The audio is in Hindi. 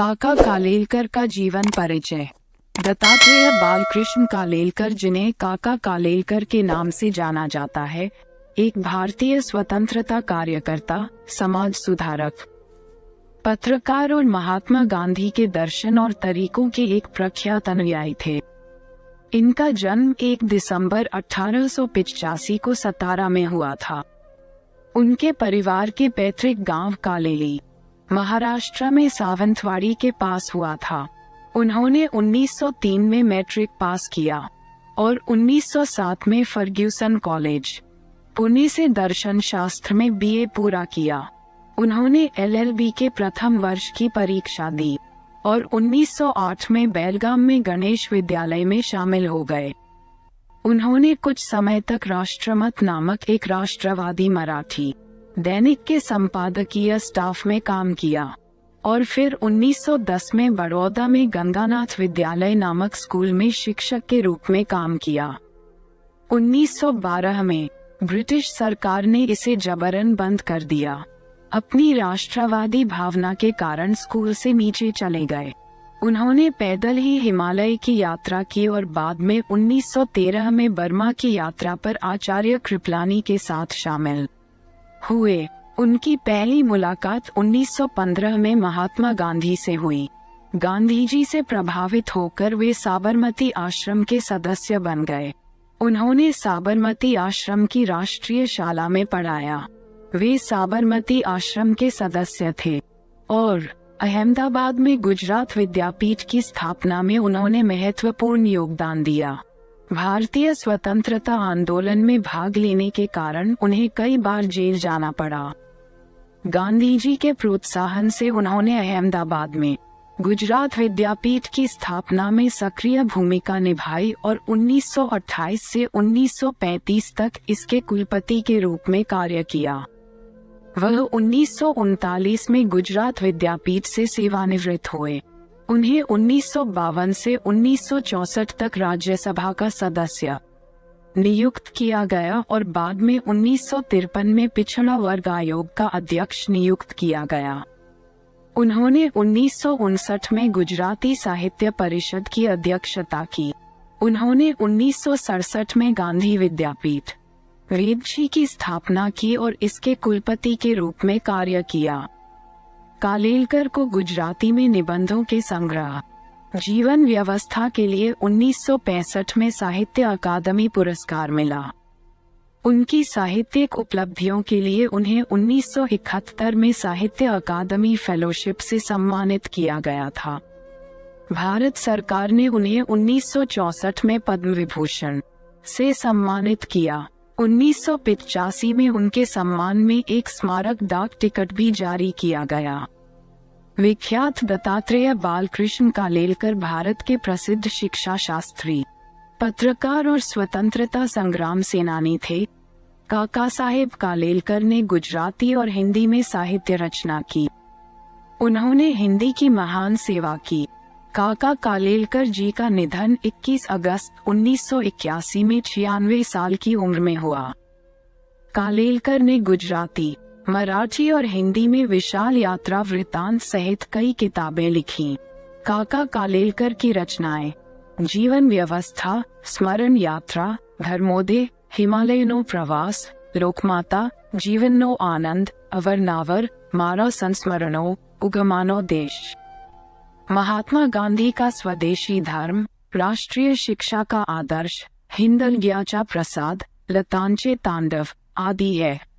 काका कालेलकर का जीवन परिचय। दत्तात्रेय बालकृष्ण कालेलकर, जिन्हें काका कालेलकर के नाम से जाना जाता है, एक भारतीय स्वतंत्रता कार्यकर्ता, समाज सुधारक, पत्रकार और महात्मा गांधी के दर्शन और तरीकों के एक प्रख्यात अनुयायी थे। इनका जन्म 1 दिसंबर 1885 को सतारा में हुआ था। उनके परिवार के पैतृक गांव कालेली, महाराष्ट्र में सावंतवाड़ी के पास हुआ था। उन्होंने 1903 में मैट्रिक पास किया और 1907 में फर्ग्यूसन कॉलेज, पुणे से दर्शन शास्त्र में बीए पूरा किया। उन्होंने एलएलबी के प्रथम वर्ष की परीक्षा दी और 1908 में बेलगाम में गणेश विद्यालय में शामिल हो गए। उन्होंने कुछ समय तक राष्ट्रमत नामक एक राष्ट्रवादी मराठी दैनिक के संपादकीय स्टाफ में काम किया और फिर 1910 में बड़ौदा में गंगानाथ विद्यालय नामक स्कूल में शिक्षक के रूप में काम किया। 1912 में ब्रिटिश सरकार ने इसे जबरन बंद कर दिया। अपनी राष्ट्रवादी भावना के कारण स्कूल से नीचे चले गए। उन्होंने पैदल ही हिमालय की यात्रा की और बाद में 1913 में बर्मा की यात्रा पर आचार्य कृपलानी के साथ शामिल हुए। उनकी पहली मुलाकात 1915 में महात्मा गांधी से हुई। गांधी जी से प्रभावित होकर वे साबरमती आश्रम के सदस्य बन गए। उन्होंने साबरमती आश्रम की राष्ट्रीय शाला में पढ़ाया। वे साबरमती आश्रम के सदस्य थे और अहमदाबाद में गुजरात विद्यापीठ की स्थापना में उन्होंने महत्वपूर्ण योगदान दिया। भारतीय स्वतंत्रता आंदोलन में भाग लेने के कारण उन्हें कई बार जेल जाना पड़ा। गांधी जी के प्रोत्साहन से उन्होंने अहमदाबाद में गुजरात विद्यापीठ की स्थापना में सक्रिय भूमिका निभाई और 1928 से 1935 तक इसके कुलपति के रूप में कार्य किया। वह 1939 में गुजरात विद्यापीठ से सेवानिवृत्त हुए। उन्हें 1952 से 1964 तक राज्यसभा का सदस्य नियुक्त किया गया और बाद में 1953 में पिछड़ा वर्ग आयोग का अध्यक्ष नियुक्त किया गया। उन्होंने 1959 में गुजराती साहित्य परिषद की अध्यक्षता की। उन्होंने 1967 में गांधी विद्यापीठ वेदशी की स्थापना की और इसके कुलपति के रूप में कार्य किया। कालेलकर को गुजराती में निबंधों के संग्रह जीवन व्यवस्था के लिए 1965 में साहित्य अकादमी पुरस्कार मिला। उनकी साहित्यिक उपलब्धियों के लिए उन्हें 1971 में साहित्य अकादमी फेलोशिप से सम्मानित किया गया था। भारत सरकार ने उन्हें 1964 में पद्म विभूषण से सम्मानित किया। 1985 में उनके सम्मान में एक स्मारक डाक टिकट भी जारी किया गया। विख्यात दत्तात्रेय बालकृष्ण कालेलकर भारत के प्रसिद्ध शिक्षा शास्त्री, पत्रकार और स्वतंत्रता संग्राम सेनानी थे। काका साहेब कालेलकर ने गुजराती और हिंदी में साहित्य रचना की। उन्होंने हिंदी की महान सेवा की। काका कालेलकर जी का निधन 21 अगस्त 1981 में 96 साल की उम्र में हुआ। कालेलकर ने गुजराती, मराठी और हिंदी में विशाल यात्रा वृत्तांत सहित कई किताबें लिखीं। काका कालेलकर की रचनाएं जीवन व्यवस्था, स्मरण यात्रा, धर्मोदय, हिमालयनो प्रवास, लोकमाता, जीवनो आनंद, अवरनावर, मारा संस्मरणो, उगमानो देश, महात्मा गांधी का स्वदेशी धर्म, राष्ट्रीय शिक्षा का आदर्श, हिंदलग्याचा प्रसाद, लतांचे तांडव आदि है।